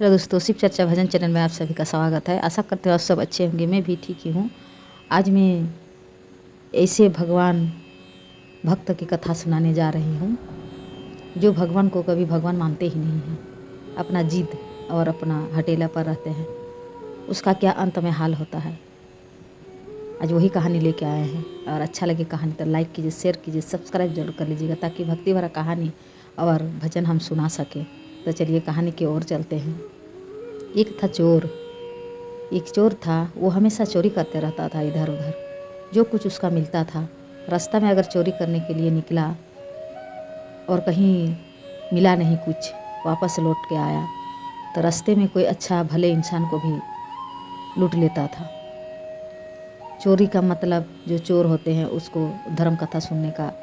Hello दोस्तों, शिव चर्चा भजन channel में आप सभी का स्वागत है। आशा करते हो आप सब अच्छे होंगे। मैं भी ठीक ही हूँ। आज मैं ऐसे भगवान भक्त की कथा सुनाने जा रही हूँ जो भगवान को कभी भगवान मानते ही नहीं हैं, अपना जिद और अपना हटेला पर रहते हैं। उसका क्या अंत में हाल होता है, आज वही कहानी लेके आए हैं। और अच्छा लगे कहानी तो लाइक कीजिए, शेयर कीजिए, सब्सक्राइब जरूर कर लीजिएगा ताकि भक्ति भरा कहानी और भजन हम सुना सकें। तो चलिए कहानी की ओर चलते हैं। एक था चोर। एक चोर था, वो हमेशा चोरी करते रहता था इधर उधर। जो कुछ उसका मिलता था, रास्ता में अगर चोरी करने के लिए निकला और कहीं मिला नहीं कुछ, वापस लौट के आया तो रास्ते में कोई अच्छा भले इंसान को भी लूट लेता था। चोरी का मतलब जो चोर होते हैं उसको धर्म कथा सुनने का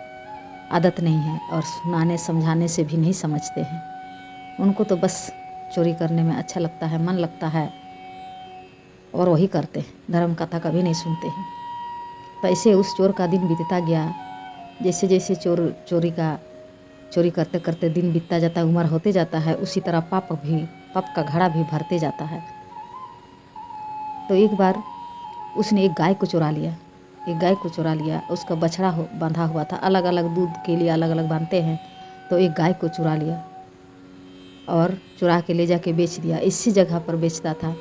आदत नहीं है और सुनाने समझाने से भी नहीं समझते हैं। उनको तो बस चोरी करने में अच्छा लगता है, मन लगता है और वही करते हैं, धर्म कथा कभी नहीं सुनते हैं। तो ऐसे उस चोर का दिन बीतता गया। जैसे जैसे चोरी करते करते दिन बीतता जाता है, उम्र होते जाता है, उसी तरह पाप का घड़ा भी भरते जाता है। तो एक बार उसने एक गाय को चुरा लिया। उसका बछड़ा बंधा हुआ था, अलग अलग दूध के लिए अलग अलग बांधते हैं। तो एक गाय को चुरा लिया और चुरा के ले जाके बेच दिया। इसी जगह पर बेचता था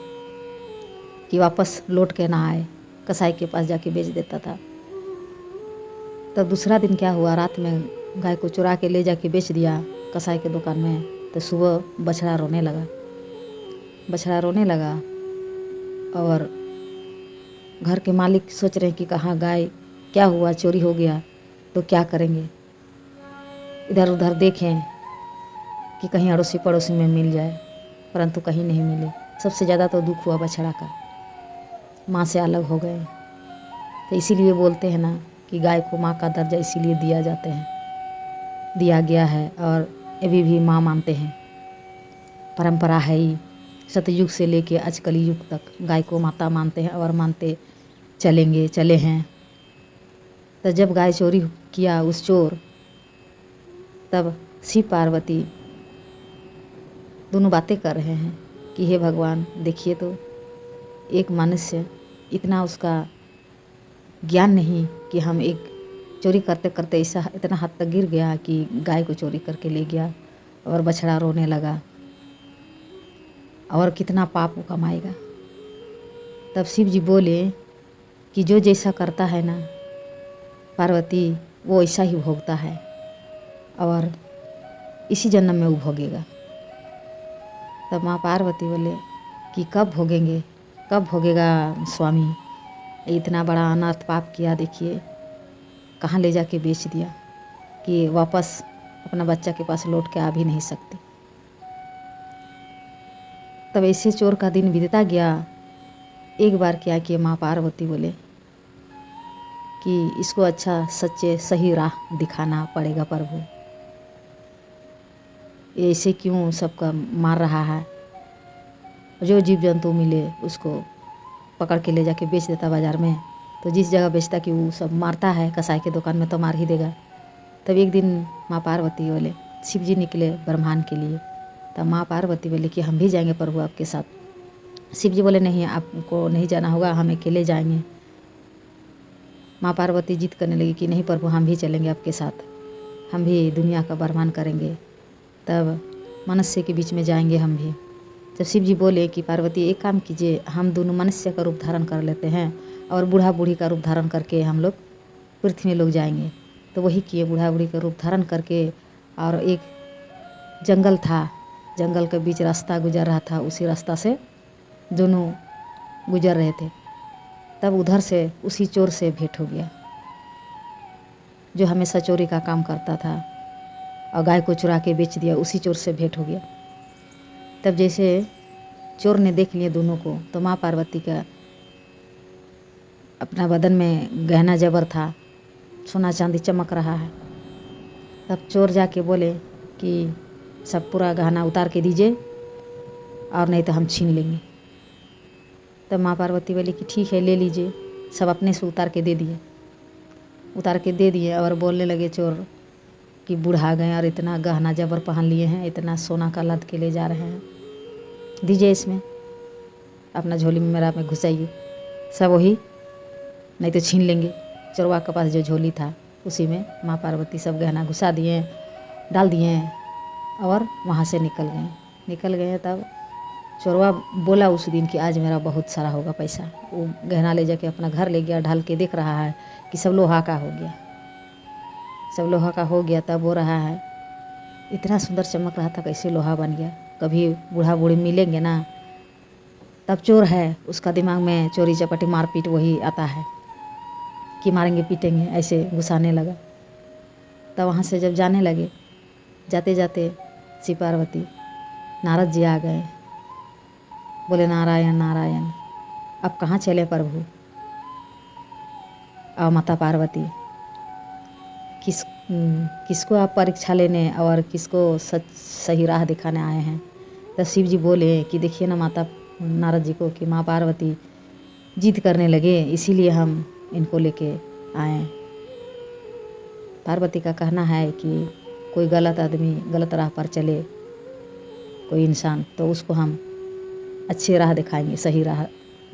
कि वापस लौट के ना आए, कसाई के पास जाके बेच देता था। तब दूसरा दिन क्या हुआ, रात में गाय को चुरा के ले जाके बेच दिया कसाई के दुकान में। तो सुबह बछड़ा रोने लगा और घर के मालिक सोच रहे हैं कि कहाँ गाय, क्या हुआ, चोरी हो गया तो क्या करेंगे। इधर उधर देखें कि कहीं अड़ोसी पड़ोसी में मिल जाए, परंतु कहीं नहीं मिले। सबसे ज़्यादा तो दुख हुआ बछड़ा का, माँ से अलग हो गए। तो इसीलिए बोलते हैं ना कि गाय को माँ का दर्जा इसीलिए दिया गया है और अभी भी माँ मानते हैं। परंपरा है ही, सतयुग से लेके आज कलयुग तक गाय को माता मानते हैं और मानते चले हैं। तो जब गाय चोरी किया उस चोर, तब शिव पार्वती दोनों बातें कर रहे हैं कि हे भगवान, देखिए तो एक मनुष्य, इतना उसका ज्ञान नहीं कि हम एक चोरी करते करते इतना हद तक गिर गया कि गाय को चोरी करके ले गया और बछड़ा रोने लगा, और कितना पाप वो कमाएगा। तब शिव जी बोले कि जो जैसा करता है ना पार्वती, वो ऐसा ही भोगता है और इसी जन्म में वो भोगेगा। तब माँ पार्वती बोले कि कब भोगेगा स्वामी, इतना बड़ा अनर्थ पाप किया, देखिए कहाँ ले जाके बेच दिया कि वापस अपना बच्चा के पास लौट के आ भी नहीं सकती। तब ऐसे चोर का दिन बीतता गया। एक बार क्या किया, माँ पार्वती बोले कि इसको अच्छा सच्चे सही राह दिखाना पड़ेगा प्रभु, ऐसे क्यों सबका मार रहा है। जो जीव जंतु मिले उसको पकड़ के ले जाके बेच देता बाज़ार में। तो जिस जगह बेचता कि वो सब मारता है, कसाई के दुकान में तो मार ही देगा। तब एक दिन माँ पार्वती बोले, शिव जी निकले ब्रह्मांड के लिए। तब माँ पार्वती बोले कि हम भी जाएंगे प्रभु आपके साथ। शिव जी बोले नहीं, आपको नहीं जाना होगा, हम अकेले जाएंगे। माँ पार्वती जिद करने लगी कि नहीं प्रभु, हम भी चलेंगे आपके साथ, हम भी दुनिया का बरमान करेंगे, तब मनुष्य के बीच में जाएंगे हम भी। जब शिव जी बोले कि पार्वती एक काम कीजिए, हम दोनों मनुष्य का रूप धारण कर लेते हैं और बूढ़ा बूढ़ी का रूप धारण करके हम लोग पृथ्वी में लोग जाएंगे। तो वही किए, बूढ़ा बूढ़ी का रूप धारण करके। और एक जंगल था, जंगल के बीच रास्ता गुजर रहा था, उसी रास्ता से दोनों गुजर रहे थे। तब उधर से उसी चोर से भेंट हो गया जो हमेशा चोरी का काम करता था और गाय को चुरा के बेच दिया, उसी चोर से भेंट हो गया। तब जैसे चोर ने देख लिया दोनों को, तो माँ पार्वती का अपना बदन में गहना जबर था, सोना चांदी चमक रहा है। तब चोर जाके बोले कि सब पूरा गहना उतार के दीजिए और नहीं तो हम छीन लेंगे। तब माँ पार्वती बोली कि ठीक है, ले लीजिए। सब अपने से उतार के दे दिए और बोलने लगे चोर कि बूढ़ा गए और इतना गहना जबर पहन लिए हैं, इतना सोना का लद के ले जा रहे हैं। दीजिए इसमें, अपना झोली में मेरा में घुसाइए। सब वही, नहीं तो छीन लेंगे। चोरवा के पास जो झोली था उसी में माँ पार्वती सब गहना घुसा दिए, डाल दिए और वहाँ से निकल गए। तब चोरवा बोला उस दिन कि आज मेरा बहुत सारा होगा पैसा। वो गहना ले जाके अपना घर ले गया, ढाल के देख रहा है कि सब लोहा का हो गया, सब लोहा का हो गया। तब वो रहा है इतना सुंदर चमक रहा था, कैसे लोहा बन गया। कभी बूढ़ा बूढ़ी मिलेंगे ना, तब चोर है उसका दिमाग में चोरी चपाटी मारपीट वही आता है कि मारेंगे पीटेंगे, ऐसे घुसाने लगा। तब वहाँ से जब जाने लगे, जाते जाते शिव पार्वती नारद जी आ गए, बोले नारायण नारायण, अब कहाँ चले प्रभु। और माता पार्वती किसको आप परीक्षा लेने और किसको सही राह दिखाने आए हैं। तो शिव जी बोले कि देखिए ना माता नारद जी को कि माँ पार्वती जिद करने लगे, इसीलिए हम इनको लेके आए। पार्वती का कहना है कि कोई गलत आदमी गलत राह पर चले, कोई इंसान, तो उसको हम अच्छी राह दिखाएंगे, सही राह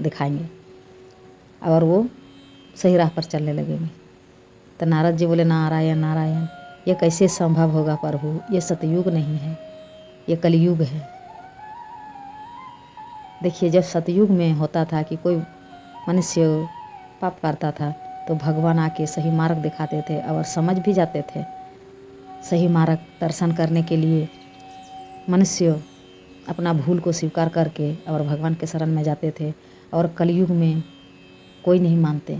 दिखाएंगे और वो सही राह पर चलने लगेंगे। तो नारद जी बोले नारायण नारायण, ये कैसे संभव होगा प्रभु, ये सतयुग नहीं है, ये कलयुग है। देखिए जब सतयुग में होता था कि कोई मनुष्य पाप करता था तो भगवान आके सही मार्ग दिखाते थे और समझ भी जाते थे। सही मार्ग दर्शन करने के लिए मनुष्य अपना भूल को स्वीकार करके और भगवान के शरण में जाते थे। और कलयुग में कोई नहीं मानते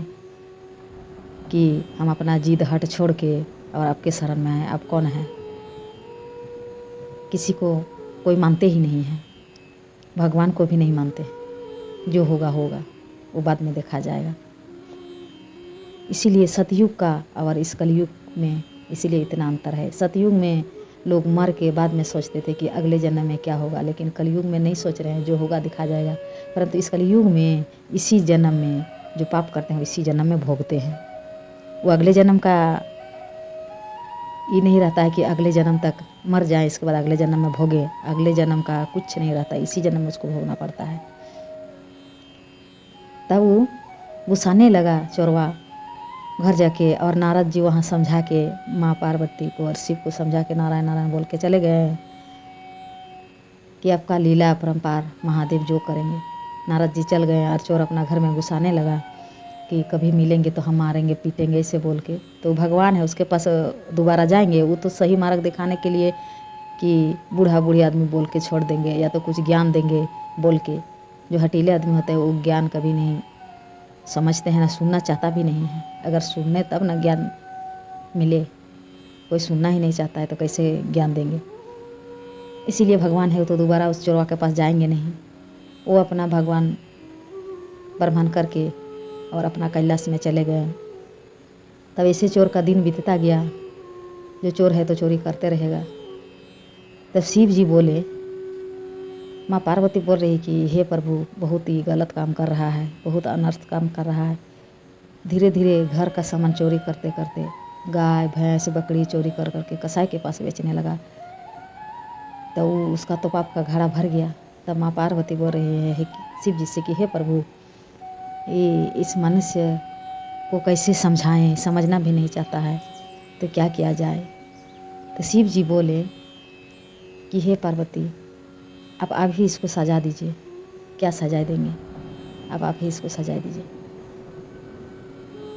कि हम अपना जिद हट छोड़ के और आपके शरण में आए। आप कौन है, किसी को कोई मानते ही नहीं है, भगवान को भी नहीं मानते। जो होगा होगा, वो बाद में देखा जाएगा। इसीलिए सतयुग का और इस कलयुग में इसीलिए इतना अंतर है। सतयुग में लोग मर के बाद में सोचते थे कि अगले जन्म में क्या होगा, लेकिन कलयुग में नहीं सोच रहे हैं, जो होगा दिखा जाएगा। परंतु इस कलयुग में इसी जन्म में जो पाप करते हैं इसी जन्म में भोगते हैं। वो अगले जन्म का ये नहीं रहता है कि अगले जन्म तक मर जाए इसके बाद अगले जन्म में भोगे। अगले जन्म का कुछ नहीं रहता, इसी जन्म में उसको भोगना पड़ता है। तब वो गुस्साने लगा चोरवा घर जाके, और नारद जी वहाँ समझा के माँ पार्वती को और शिव को समझा के नारायण नारायण बोल के चले गए कि आपका लीला अपरंपार महादेव जो करेंगे। नारद जी चल गए और चोर अपना घर में घुसाने लगा कि कभी मिलेंगे तो हम मारेंगे पीटेंगे ऐसे बोल के। तो भगवान है उसके पास दोबारा जाएंगे, वो तो सही मार्ग दिखाने के लिए कि बूढ़ा बूढ़ी आदमी बोल के छोड़ देंगे या तो कुछ ज्ञान देंगे बोल के। जो हटीले आदमी होते हैं वो ज्ञान कभी नहीं समझते हैं, ना सुनना चाहता भी नहीं है। अगर सुनने तब ना ज्ञान मिले, कोई सुनना ही नहीं चाहता है तो कैसे ज्ञान देंगे। इसीलिए भगवान है वो तो दोबारा उस चोरवा के पास जाएंगे नहीं। वो अपना भगवान ब्रह्मण करके और अपना कैलाश में चले गए। तब ऐसे चोर का दिन बीतता गया। जो चोर है तो चोरी करते रहेगा। तब शिव जी बोले, माँ पार्वती बोल रही कि हे प्रभु बहुत ही गलत काम कर रहा है, बहुत अनर्थ काम कर रहा है। धीरे धीरे घर का सामान चोरी करते करते गाय भैंस बकरी चोरी कर करके कसाई के पास बेचने लगा। तो उसका तो पाप का घड़ा भर गया। तब माँ पार्वती बोल रही है शिव जी से कि हे प्रभु ये इस मनुष्य को कैसे समझाएं, समझना भी नहीं चाहता है, तो क्या किया जाए। तो शिव जी बोले कि हे पार्वती अब आप ही इसको सजा दीजिए। क्या सजा देंगे, अब आप ही इसको सजा दीजिए।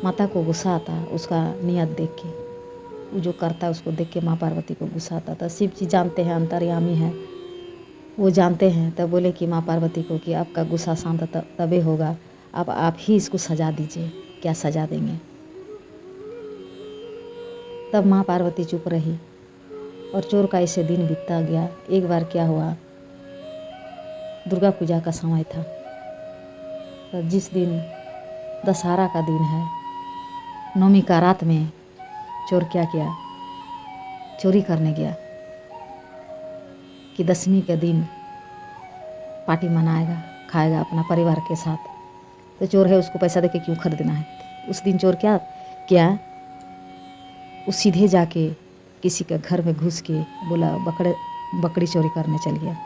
माता को गुस्सा आता उसका नियत देख के, वो जो करता उसको देख के माँ पार्वती को गुस्सा आता था। शिव जी जानते हैं, अंतर्यामी है, वो जानते हैं। तब बोले कि माँ पार्वती को कि आपका गुस्सा शांत तबे होगा, अब आप ही इसको सजा दीजिए। क्या सजा देंगे। तब माँ पार्वती चुप रही और चोर का ऐसे दिन बीतता गया। एक बार क्या हुआ, दुर्गा पूजा का समय था। तो जिस दिन दशहरा का दिन है, नवमी का रात में चोर क्या किया, चोरी करने गया कि दशमी के दिन पार्टी मनाएगा, खाएगा अपना परिवार के साथ। तो चोर है उसको पैसा देके क्यों खरीदना है। उस दिन चोर क्या किया, वो सीधे जाके किसी के घर में घुस के बोला बकरी चोरी करने चल गया।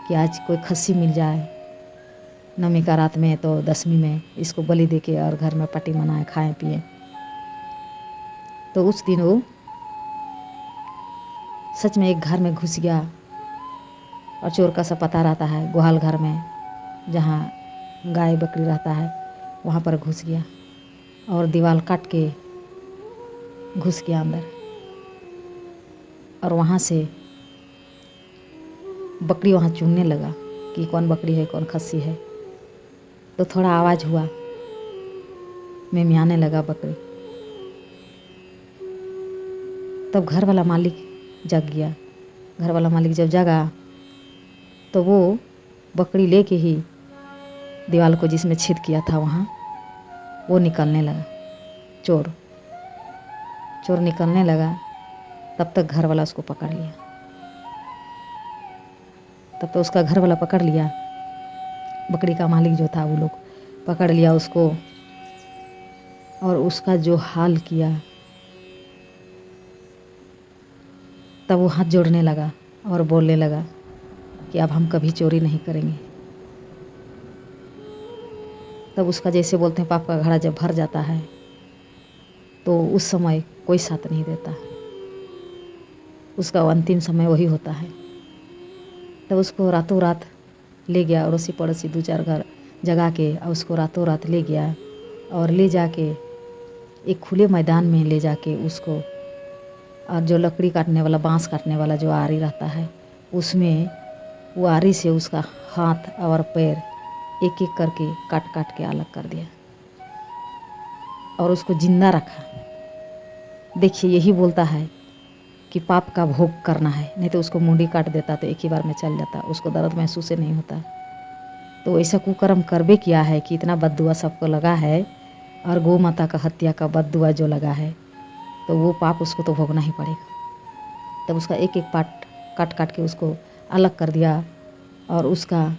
कि आज कोई खस्सी मिल जाए नवमी का रात में तो 10वीं में इसको बलि दे के और घर में पार्टी मनाए, खाएं पिए। तो उस दिन वो सच में एक घर में घुस गया और चोर का सब पता रहता है, गुहाल घर में जहाँ गाय बकरी रहता है वहाँ पर घुस गया और दीवार काट के घुस गया अंदर, और वहाँ से बकरी वहाँ चुनने लगा कि कौन बकरी है कौन खस्सी है। तो थोड़ा आवाज़ हुआ, मिमियाने लगा बकरी। तब घर वाला मालिक जग गया। घर वाला मालिक जब जगा तो वो बकरी लेके ही दीवार को जिसमें छेद किया था वहाँ वो निकलने लगा। चोर निकलने लगा। तब तक घर वाला उसको पकड़ लिया। तब तो उसका घर वाला पकड़ लिया, बकरी का मालिक जो था वो लोग पकड़ लिया उसको, और उसका जो हाल किया। तब वो हाथ जोड़ने लगा और बोलने लगा कि अब हम कभी चोरी नहीं करेंगे। तब उसका जैसे बोलते हैं पाप का घड़ा जब भर जाता है तो उस समय कोई साथ नहीं देता, उसका अंतिम समय वही होता है। तब उसको रातों रात ले गया, अड़ोसी पड़ोसी 2-4 घर जगा के और उसको रातों रात ले गया और ले जाके एक खुले मैदान में ले जाके उसको, और जो लकड़ी काटने वाला बांस काटने वाला जो आरी रहता है उसमें वो आरी से उसका हाथ और पैर एक एक करके काट काट के अलग कर दिया और उसको जिंदा रखा। देखिए यही बोलता है कि पाप का भोग करना है, नहीं तो उसको मुंडी काट देता तो एक ही बार में चल जाता, उसको दर्द महसूस नहीं होता। तो ऐसा कुकर्म करबे किया है कि इतना बद्दुआ सबको लगा है, और गौ माता का हत्या का बद्दुआ जो लगा है तो वो पाप उसको तो भोगना ही पड़ेगा। तब उसका एक एक पार्ट काट काट के उसको अलग कर दिया, और उसका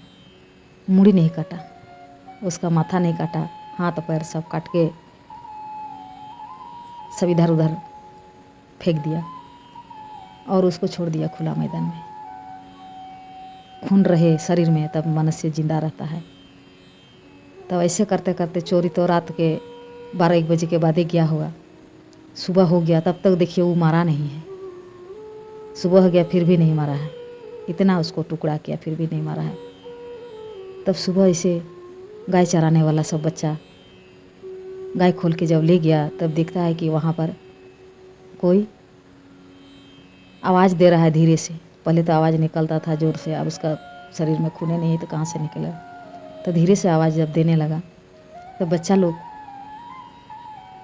मुड़ी नहीं काटा, उसका माथा नहीं काटा, हाथ पैर सब काट के सब इधर उधर फेंक दिया और उसको छोड़ दिया खुला मैदान में। खून रहे शरीर में तब मनुष्य जिंदा रहता है। तब ऐसे करते करते चोरी तो रात के 12-1 बजे के बाद ही गया होगा। सुबह हो गया तब तक देखिए वो मारा नहीं है। सुबह हो गया फिर भी नहीं मारा है, इतना उसको टुकड़ा किया फिर भी नहीं मारा है। तब सुबह ऐसे गाय चराने वाला सब बच्चा गाय खोल के जब ले गया तब देखता है कि वहाँ पर कोई आवाज़ दे रहा है धीरे से। पहले तो आवाज़ निकलता था ज़ोर से, अब उसका शरीर में खून नहीं है तो कहाँ से निकलेगा। तो धीरे से आवाज़ जब देने लगा तो बच्चा लोग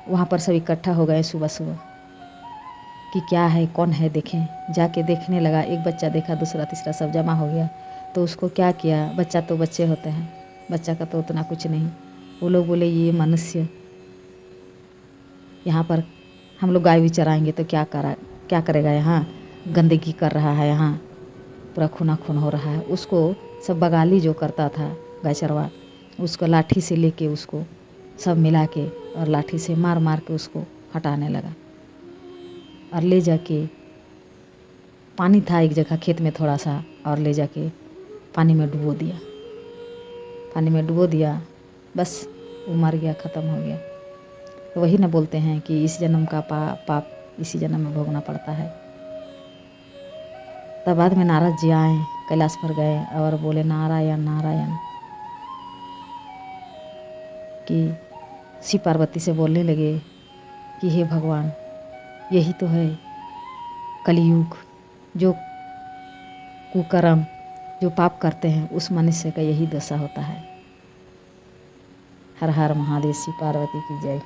वहाँ पर सब इकट्ठा हो गए सुबह सुबह कि क्या है कौन है देखें। जाके देखने लगा, एक बच्चा देखा, दूसरा तीसरा सब जमा हो गया। तो उसको क्या किया, बच्चा तो बच्चे होते हैं, बच्चा का तो उतना कुछ नहीं। वो लोग बोले ये मनुष्य यहाँ पर हम लोग गाय भी चराएंगे तो क्या करेगा, यहाँ गंदगी कर रहा है, यहाँ पूरा खूना खून हो रहा है। उसको सब बगाली जो करता था गाय चरवा, उसको लाठी से लेके उसको सब मिला के और लाठी से मार मार के उसको हटाने लगा और ले जाके पानी था एक जगह खेत में थोड़ा सा, और ले जाके पानी में डुबो दिया। पानी में डुबो दिया, बस वो मर गया, ख़त्म हो गया। तो वही ना बोलते हैं कि इस जन्म का पाप इसी जन्म में भोगना पड़ता है। तब बाद में नारद जी आए, कैलाश पर गए और बोले नारायण नारायण, कि शिव पार्वती से बोलने लगे कि हे भगवान, यही तो है कलयुग, जो कुकर्म जो पाप करते हैं उस मनुष्य का यही दशा होता है। हर हर महादेव, शिव पार्वती की जय।